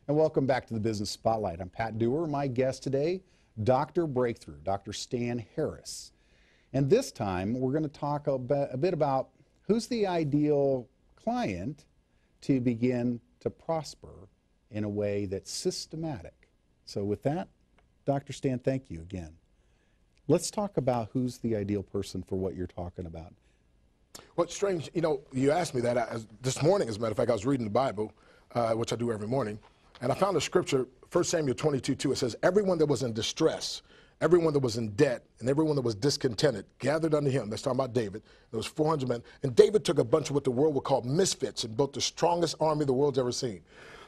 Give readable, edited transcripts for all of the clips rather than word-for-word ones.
And welcome back to the Business Spotlight. I'm Pat Dewar. My guest today, Dr. Breakthrough, Dr. Stan Harris. And this time, we're going to talk a bit about who's the ideal client to begin to prosper in a way that's systematic. So with that, Dr. Stan, thank you again. Let's talk about who's the ideal person for what you're talking about. What's strange, you asked me that this morning, as a matter of fact. I was reading the Bible, which I do every morning, and I found a scripture, 1 Samuel 22:2. It says, everyone that was in distress, everyone that was in debt, and everyone that was discontented gathered unto him. That's talking about David. There was 400 men. And David took a bunch of what the world would call misfits and built the strongest army the world's ever seen.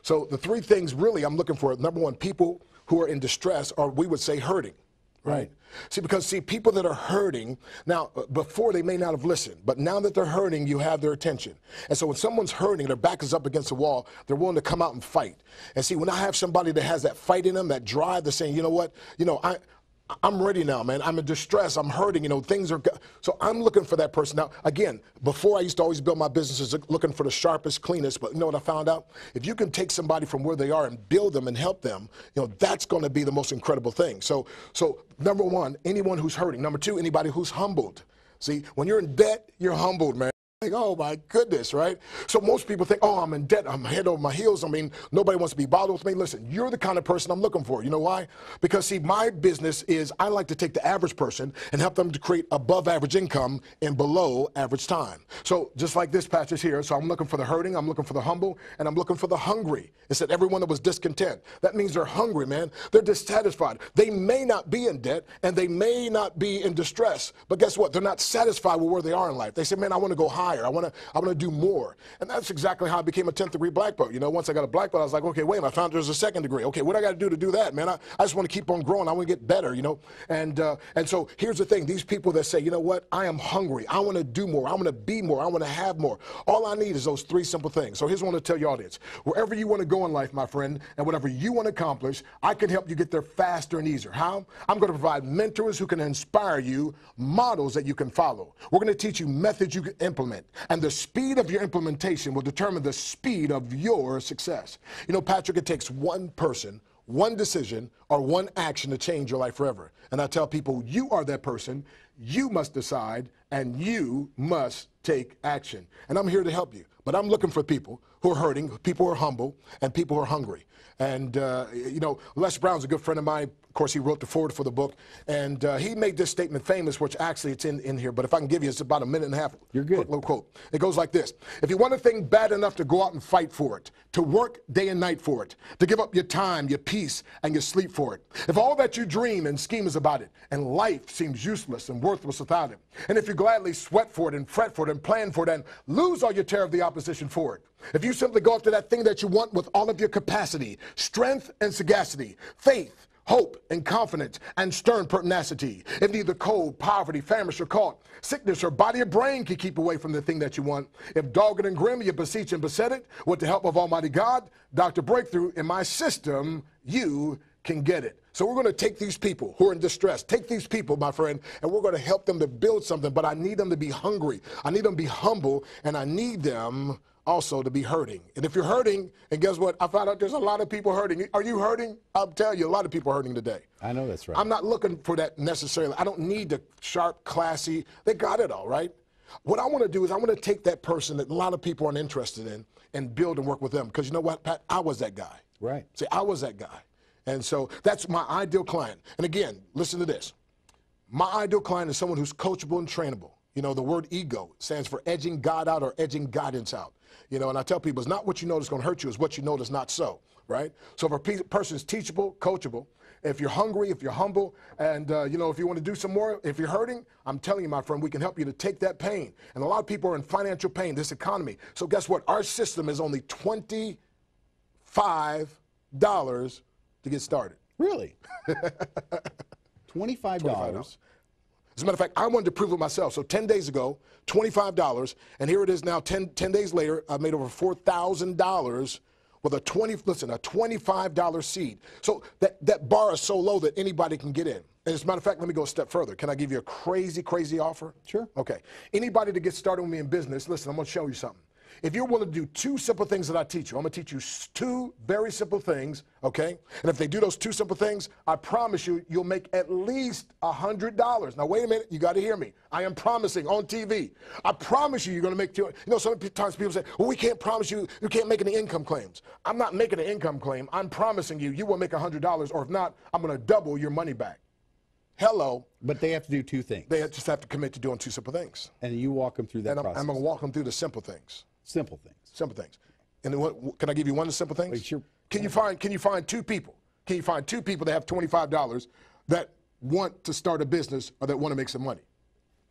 So the three things really I'm looking for, number one, people who are in distress, or we would say hurting. Right. See, people that are hurting, now, before they may not have listened, but now that they're hurting, you have their attention. And so when someone's hurting, their back is up against the wall, they're willing to come out and fight. And see, when I have somebody that has that fight in them, that drive, they're saying, you know what, I'm ready now, man. I'm in distress. I'm hurting. Things are. So I'm looking for that person. Now, again, before I used to always build my businesses looking for the sharpest, cleanest. But you know what I found out? If you can take somebody from where they are and build them and help them, that's going to be the most incredible thing. So number one, anyone who's hurting. Number two, anybody who's humbled. See, when you're in debt, you're humbled, man. Like, oh my goodness, right? So most people think, oh, I'm in debt, I'm head over my heels. I mean, nobody wants to be bothered with me. Listen, you're the kind of person I'm looking for. You know why? Because see, my business is I like to take the average person and help them to create above average income in below average time. So just like this passage here, so I'm looking for the hurting, I'm looking for the humble, and I'm looking for the hungry. It said everyone that was discontent. That means they're hungry, man. They're dissatisfied. They may not be in debt and they may not be in distress, but guess what? They're not satisfied with where they are in life. They say, man, I want to go higher. I want to do more. And that's exactly how I became a 10th degree black belt. Once I got a black belt, I was like, okay, wait, I found there's a second degree. Okay, what I got to do that, man? I just want to keep on growing. I want to get better, And so here's the thing. These people that say, you know what? I am hungry. I want to do more. I want to be more. I want to have more. All I need is those three simple things. So here's what I want to tell your audience. Wherever you want to go in life, my friend, and whatever you want to accomplish, I can help you get there faster and easier. How? I'm going to provide mentors who can inspire you, models that you can follow. We're going to teach you methods you can implement. And the speed of your implementation will determine the speed of your success. Patrick, it takes one person, one decision, or one action to change your life forever. And I tell people, you are that person. You must decide, and you must take action. And I'm here to help you. But I'm looking for people who are hurting, people who are humble, and people who are hungry. And, Les Brown's a good friend of mine. Of course, he wrote the foreword for the book. And he made this statement famous, which actually it's in here. But if I can give you, it's about a minute and a half. You're good. Little quote. It goes like this. If you want a thing bad enough to go out and fight for it, to work day and night for it, to give up your time, your peace, and your sleep for it, if all that you dream and scheme is about it, and life seems useless and worthless without it, and if you gladly sweat for it and fret for it and plan for it and lose all your terror of the opposition for it, if you simply go after that thing that you want with all of your capacity, strength and sagacity, faith, hope and confidence, and stern pertinacity, if neither cold, poverty, famish, or caught, sickness, or body or brain can keep away from the thing that you want, if dogged and grim you beseech and beset it, with the help of Almighty God, Dr. Breakthrough, in my system, you can get it. So we're going to take these people who are in distress, take these people, my friend, and we're going to help them to build something, but I need them to be hungry. I need them to be humble, and I need them also to be hurting. And if you're hurting, and guess what? I found out there's a lot of people hurting. Are you hurting? I'll tell you, a lot of people are hurting today. I know that's right. I'm not looking for that necessarily. I don't need the sharp, classy. They got it all, right? What I want to do is I want to take that person that a lot of people aren't interested in and build and work with them. Because you know what, Pat? I was that guy. Right. See, I was that guy. And so that's my ideal client. And again, listen to this. My ideal client is someone who's coachable and trainable. The word ego stands for edging God out or edging guidance out. And I tell people, it's not what you know that's going to hurt you, it's what you know that's not so, right? So if a person is teachable, coachable, if you're hungry, if you're humble, and, if you want to do some more, if you're hurting, I'm telling you, my friend, we can help you to take that pain. And a lot of people are in financial pain, this economy. So guess what? Our system is only $25 to get started. Really? $25? As a matter of fact, I wanted to prove it myself. So 10 days ago, $25, and here it is now 10 days later, I've made over $4,000 with a $25 seed. So that bar is so low that anybody can get in. And as a matter of fact, let me go a step further. Can I give you a crazy, crazy offer? Sure. Okay. Anybody to get started with me in business, listen, I'm going to show you something. if you're willing to do 2 simple things that I teach you, I'm going to teach you 2 very simple things, okay? And if they do those 2 simple things, I promise you, you'll make at least $100. Now, wait a minute. You got to hear me. I am promising on TV. I promise you, you're going to make, sometimes people say, well, we can't promise you, you can't make any income claims. I'm not making an income claim. I'm promising you, you will make $100, or if not, I'm going to double your money back. Hello. But they have to do 2 things. They just have to commit to doing 2 simple things. And you walk them through that process. I'm going to walk them through the simple things. Simple things. Simple things. And can I give you one of the simple things? Wait, sure. Can you find 2 people? Can you find 2 people that have $25 that want to start a business or that want to make some money?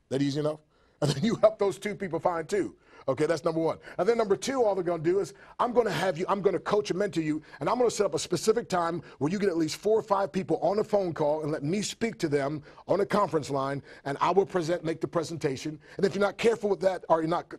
That easy enough? And then you help those 2 people find 2. Okay, that's number 1. And then number 2, all they're going to do is I'm going to coach and mentor you, and I'm going to set up a specific time where you get at least 4 or 5 people on a phone call and let me speak to them on a conference line, and I will make the presentation. And if you're not careful with that, or you're not,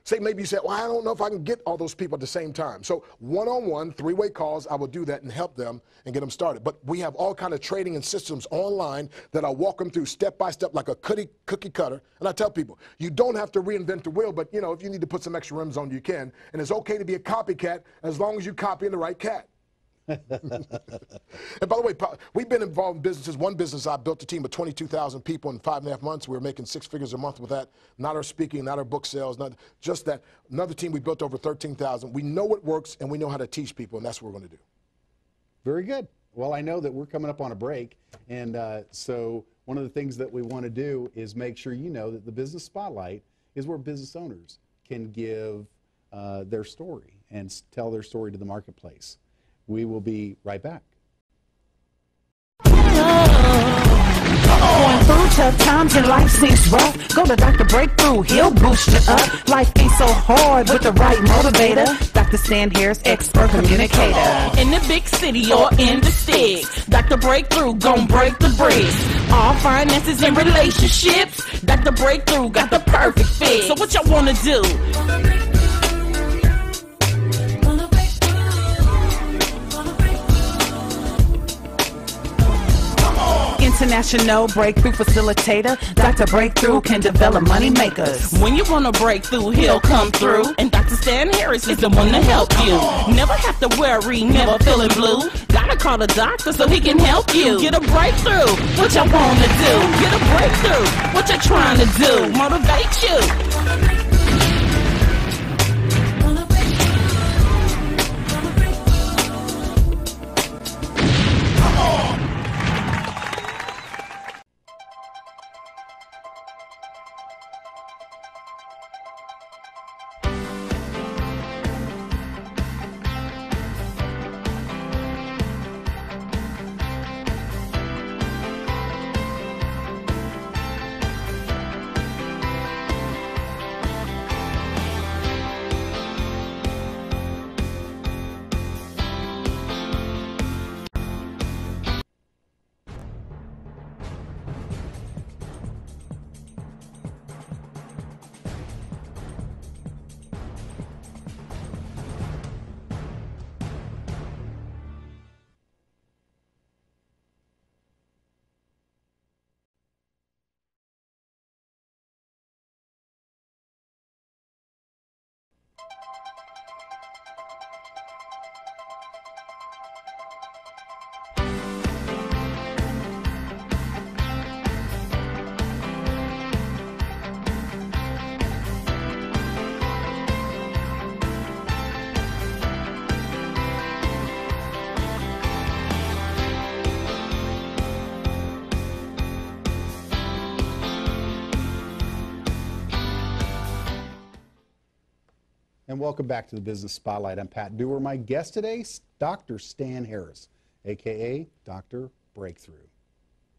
say maybe you say, well, I don't know if I can get all those people at the same time. So one-on-one, 3-way calls, I will do that and help them and get them started. But we have all kind of training and systems online that I walk them through step by step like a cookie cutter. And I tell people, you don't have to reinvent the wheel, but if you need to put some extra rims on, you can. And it's okay to be a copycat as long as you're copying the right cat. And by the way, we've been involved in businesses. One business, I built a team of 22,000 people in 5.5 months. We were making 6 figures a month with that. Not our speaking, not our book sales, not just that. Another team, we built over 13,000. We know what works, and we know how to teach people, and that's what we're going to do. Very good. Well, I know that we're coming up on a break, and so one of the things that we want to do is make sure you know that the Business Spotlight is where business owners can give their story and tell their story to the marketplace. We will be right back. Going through tough times and life seems rough. Go to Dr. Breakthrough, he'll boost you up. Life ain't so hard with the right motivator. Dr. Stan Harris, expert communicator. In the big city or in the sticks, Dr. Breakthrough gon' break the bricks. All finances and relationships, Dr. Breakthrough got the perfect fit. So what y'all wanna do? International breakthrough facilitator. Dr. Breakthrough can develop money makers. When you wanna break through, he'll come through. And Dr. Stan Harris is the one to help you. Never have to worry, never feeling blue. Gotta call the doctor so he can help you. Get a breakthrough, what you wanna do? Get a breakthrough, what you trying to do? Motivate you. And welcome back to the Business Spotlight. I'm Pat Dewar. My guest today, Dr. Stan Harris, aka Dr. Breakthrough.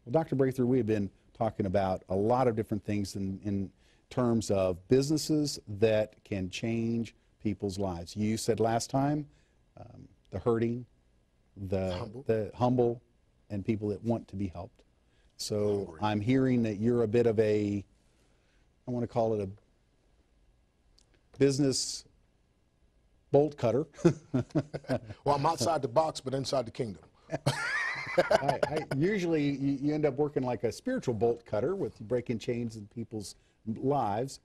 Well, Dr. Breakthrough, we have been talking about a lot of different things in terms of businesses that can change people's lives. You said last time the hurting, the humble, and people that want to be helped. So I'm hearing that you're a bit of a, I want to call it a business bolt cutter. Well, I'm outside the box, but inside the kingdom. Usually you end up working like a spiritual bolt cutter with breaking chains in people's lives.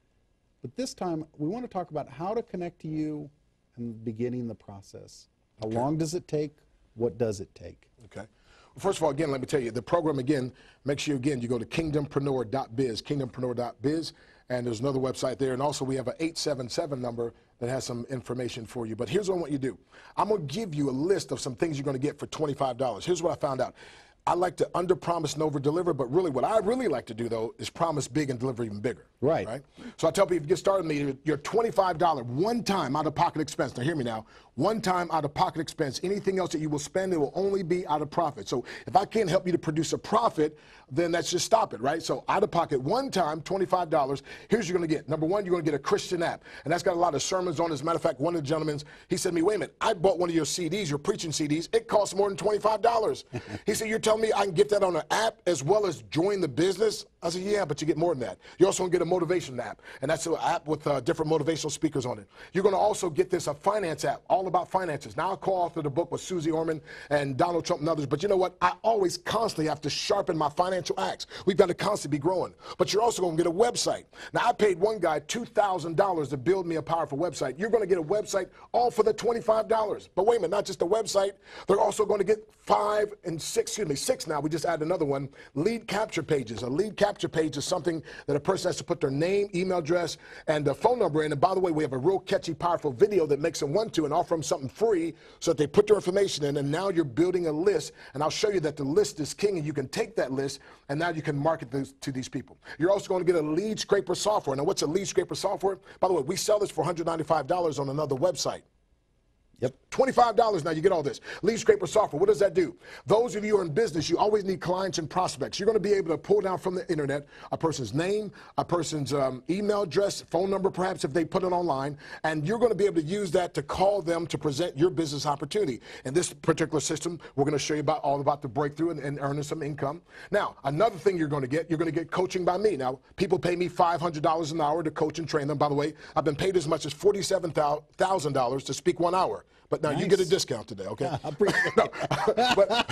But this time, we want to talk about how to connect to you and beginning the process. How long does it take? What does it take? Okay. Well, first of all, again, let me tell you, the program, again, make sure, again, you go to kingdompreneur.biz, kingdompreneur.biz, and there's another website there. And also, we have an 877 number that has some information for you. But here's what I want you to do. I'm going to give you a list of some things you're going to get for $25. Here's what I found out. I like to under-promise and over-deliver, but really what I really like to do, though, is promise big and deliver even bigger. Right. So I tell people, if you get started with me, your $25 one-time out-of-pocket expense, now hear me now, one-time out-of-pocket expense, anything else that you will spend, it will only be out of profit. So if I can't help you to produce a profit, then let's just stop it, right? So out-of-pocket, one-time, $25, here's what you're going to get. Number one, you're going to get a Christian app, and that's got a lot of sermons on it. As a matter of fact, one of the gentlemen, he said to me, wait a minute, I bought one of your CDs, your preaching CDs, it costs more than $25. He said, you're telling me I can get that on an app as well as join the business? I said, yeah, but you get more than that. You also get a motivation app, and that's an app with different motivational speakers on it. You're going to also get this, a finance app, all about finances. Now, I co-authored the book with Susie Orman and Donald Trump and others, but you know what? I always constantly have to sharpen my financial acts. We've got to constantly be growing. But you're also going to get a website. Now, I paid one guy $2,000 to build me a powerful website. You're going to get a website all for the $25. But wait a minute, not just a website. They're also going to get 6 now. We just added another one, lead capture pages. A lead capture page is something that a person has to put their name, email address, and a phone number in. And by the way, we have a real catchy, powerful video that makes them want to and offer them something free so that they put their information in, and now you're building a list. And I'll show you that the list is king, and you can take that list, and now you can market this to these people. You're also going to get a lead scraper software. Now, what's a lead scraper software? By the way, we sell this for $195 on another website. Yep. $25 now, you get all this. Lead scraper software, what does that do? Those of you who are in business, you always need clients and prospects. You're going to be able to pull down from the internet a person's name, a person's email address, phone number perhaps if they put it online, and you're going to be able to use that to call them to present your business opportunity. In this particular system, we're going to show you all about the breakthrough and earning some income. Now, another thing you're going to get coaching by me. Now, people pay me $500 an hour to coach and train them. By the way, I've been paid as much as $47,000 to speak 1 hour. But now you get a discount today, okay? I appreciate it. No, but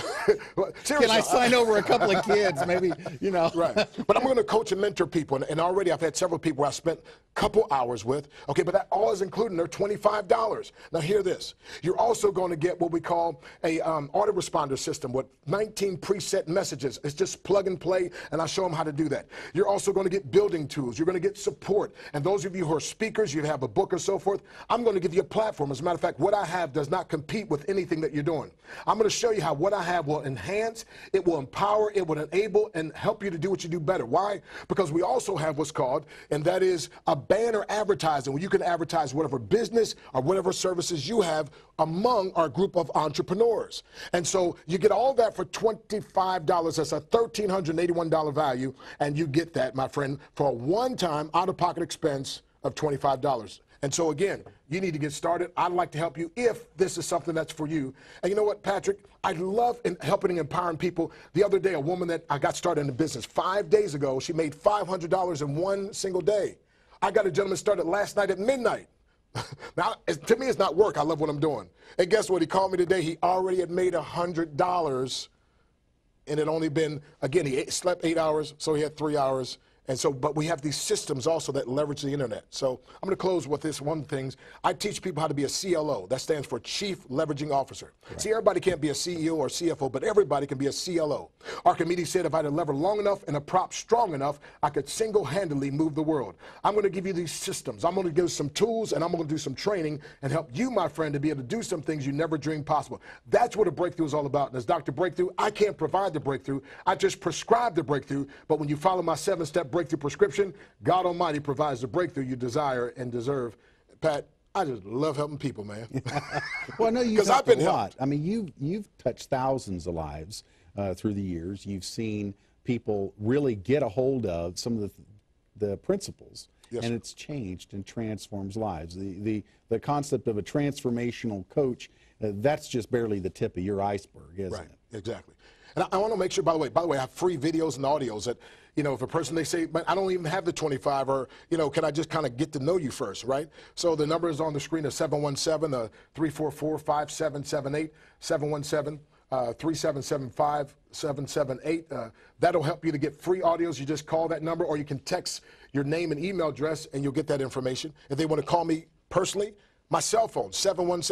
seriously, Can I sign over a couple of kids, maybe, you know? Right. But I'm going to coach and mentor people, and already I've had several people I spent a couple hours with, okay, but that all is including their $25. Now hear this. You're also going to get what we call a autoresponder system with 19 preset messages. It's just plug and play, and I'll show them how to do that. You're also going to get building tools. You're going to get support. And those of you who are speakers, you have a book or so forth, I'm going to give you a platform. As a matter of fact, what I have does not compete with anything that you're doing. I'm going to show you how what I have will enhance, it will empower, it will enable, and help you to do what you do better. Why? Because we also have what's called, and that is a banner advertising, where you can advertise whatever business or whatever services you have among our group of entrepreneurs. And so you get all that for $25. That's a $1,381 value, and you get that, my friend, for a one-time out-of-pocket expense of $25. And so, again, you need to get started. I'd like to help you if this is something that's for you. And you know what, Patrick? I love helping and empowering people. The other day, a woman that I got started in the business 5 days ago, she made $500 in one single day. I got a gentleman started last night at midnight. Now, to me, it's not work. I love what I'm doing. And guess what? He called me today. He already had made $100, and it only been, again, he slept 8 hours, so he had 3 hours. And so, but we have these systems also that leverage the internet. So I'm going to close with this one thing. I teach people how to be a CLO. That stands for Chief Leveraging Officer. Right. See, everybody can't be a CEO or CFO, but everybody can be a CLO. Archimedes said if I had a lever long enough and a prop strong enough, I could single-handedly move the world. I'm going to give you these systems. I'm going to give you some tools, and I'm going to do some training and help you, my friend, to be able to do some things you never dreamed possible. That's what a breakthrough is all about. And as Dr. Breakthrough, I can't provide the breakthrough. I just prescribe the breakthrough. But when you follow my 7-step breakthrough prescription, God Almighty provides the breakthrough you desire and deserve. Pat, I just love helping people, man. Well, no, you've helped a lot. I mean, you've touched thousands of lives through the years. You've seen people really get a hold of some of the principles, yes, and it's changed and transforms lives. The concept of a transformational coach, that's just barely the tip of your iceberg, isn't it? Exactly. And I want to make sure, by the way, I have free videos and audios that, you know, if a person, they say, but I don't even have the 25, or, you know, can I just kind of get to know you first, right? So the number is on the screen of 717-344-5778, 377-5778. That'll help you to get free audios. You just call that number, or you can text your name and email address, and you'll get that information. If they want to call me personally, my cell phone,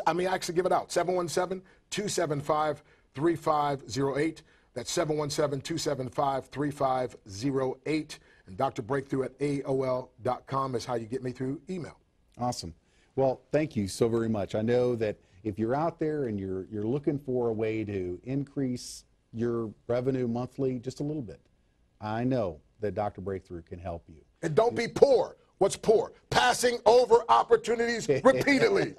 I actually give it out, 717-275-3508. That's 717-275-3508. And Dr. Breakthrough at AOL.com is how you get me through email. Awesome. Well, thank you so very much. I know that if you're out there and you're looking for a way to increase your revenue monthly just a little bit, I know that Dr. Breakthrough can help you. And don't be poor. What's poor? Passing over opportunities repeatedly.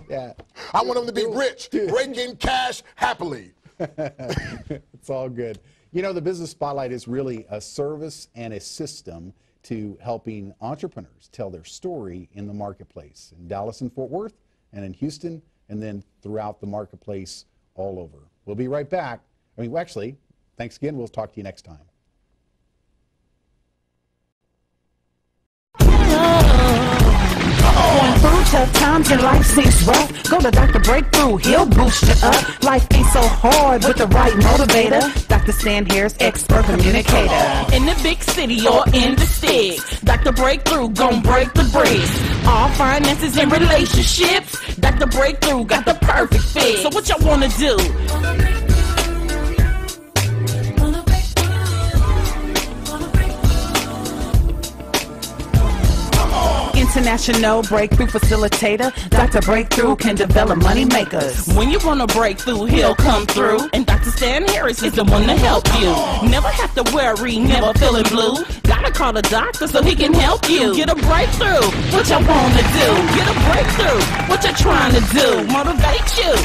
Yeah. I want them to be rich, breaking cash happily. It's all good. You know, the Business Spotlight is really a service and a system to helping entrepreneurs tell their story in the marketplace in Dallas and Fort Worth and in Houston and then throughout the marketplace all over. We'll be right back. Actually, thanks again. We'll talk to you next time. Going through tough times and life seems rough, go to Dr. Breakthrough, he'll boost you up. Life ain't so hard with the right motivator. Dr. Stan Harris, expert communicator. In the big city or in the sticks, Dr. Breakthrough gon' break the bricks. All finances and relationships, Dr. Breakthrough got the perfect fit. So what y'all wanna do? International breakthrough facilitator, Dr. Breakthrough can develop money makers. When you want a breakthrough, he'll come through. And Dr. Stan Harris is the one to help you. Never have to worry, never feeling blue. Gotta call the doctor so he can help you. Get a breakthrough, what you wanna do. Get a breakthrough, what you trying to do. Motivate you.